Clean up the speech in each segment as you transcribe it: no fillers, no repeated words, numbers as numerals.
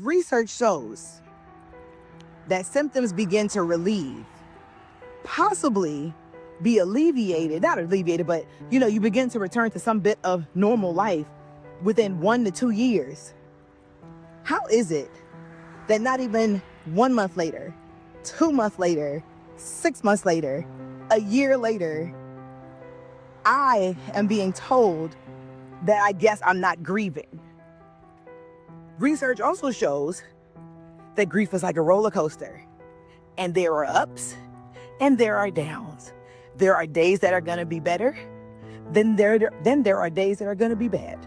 research shows that symptoms begin to relieve, possibly be alleviated, not alleviated, but you begin to return to some bit of normal life within 1 to 2 years. How is it that not even 1 month later, 2 months later, 6 months later, a year later, I am being told that I guess I'm not grieving? Research also shows that grief is like a roller coaster, and there are ups and there are downs. There are days that are going to be better, then there are days that are going to be bad.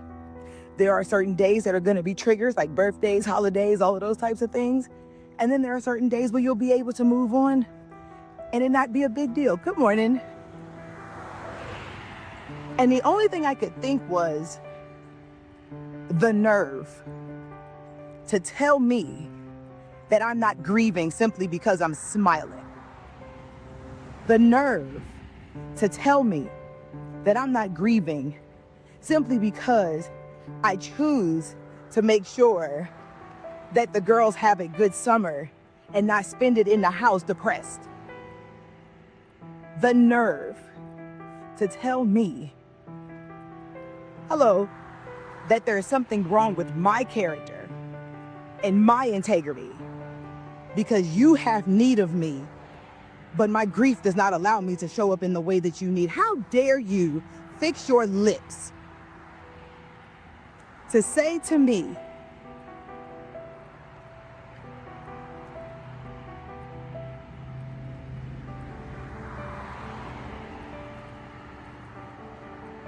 There are certain days that are going to be triggers like birthdays, holidays, all of those types of things. And then there are certain days where you'll be able to move on and it not be a big deal. Good morning. And the only thing I could think was the nerve to tell me that I'm not grieving simply because I'm smiling. The nerve to tell me that I'm not grieving simply because I choose to make sure that the girls have a good summer and not spend it in the house depressed. The nerve to tell me, hello, that there is something wrong with my character and my integrity because you have need of me, but my grief does not allow me to show up in the way that you need. How dare you fix your lips to say to me,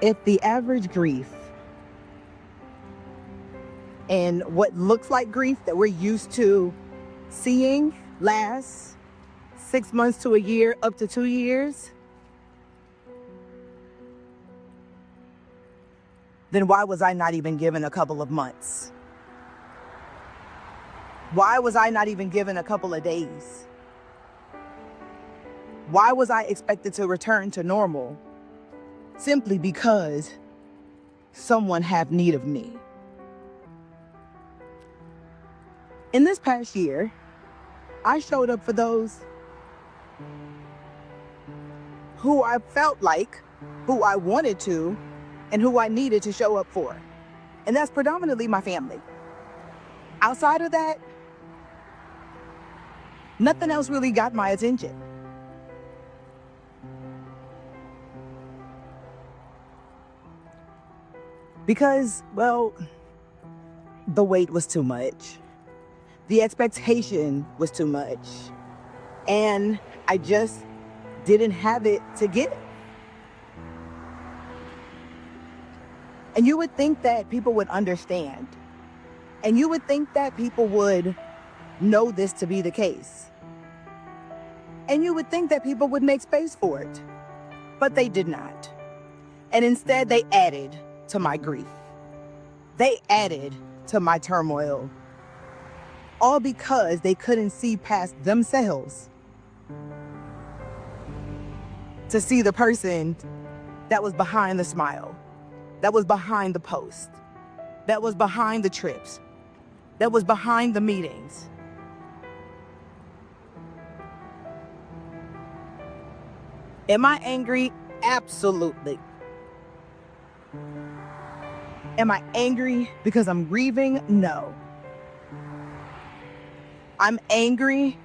if the average grief and what looks like grief that we're used to seeing lasts 6 months to a year, up to 2 years, then why was I not even given a couple of months? Why was I not even given a couple of days? Why was I expected to return to normal simply because someone had need of me? In this past year, I showed up for those who I felt like, who I wanted to, and who I needed to show up for. And that's predominantly my family. Outside of that, nothing else really got my attention. Because, well, the weight was too much. The expectation was too much. And I just didn't have it to give. And you would think that people would understand. And you would think that people would know this to be the case. And you would think that people would make space for it. But they did not. And instead, they added to my grief. They added to my turmoil. All because they couldn't see past themselves to see the person that was behind the smile, that was behind the post, that was behind the trips, that was behind the meetings. Am I angry? Absolutely. Am I angry because I'm grieving? No. I'm angry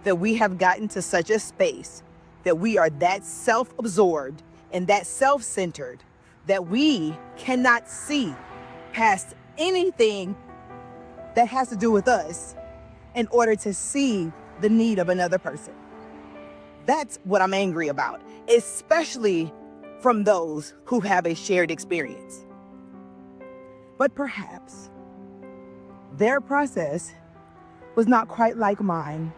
that we have gotten to such a space that we are that self-absorbed and that self-centered that we cannot see past anything that has to do with us in order to see the need of another person. That's what I'm angry about, especially from those who have a shared experience. But perhaps their process was not quite like mine.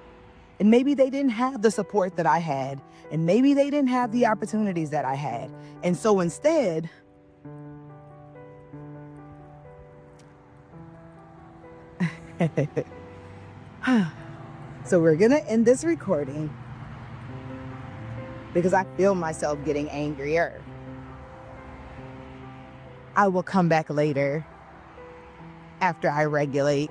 And maybe they didn't have the support that I had. And maybe they didn't have the opportunities that I had. And so instead, so we're gonna end this recording because I feel myself getting angrier. I will come back later after I regulate.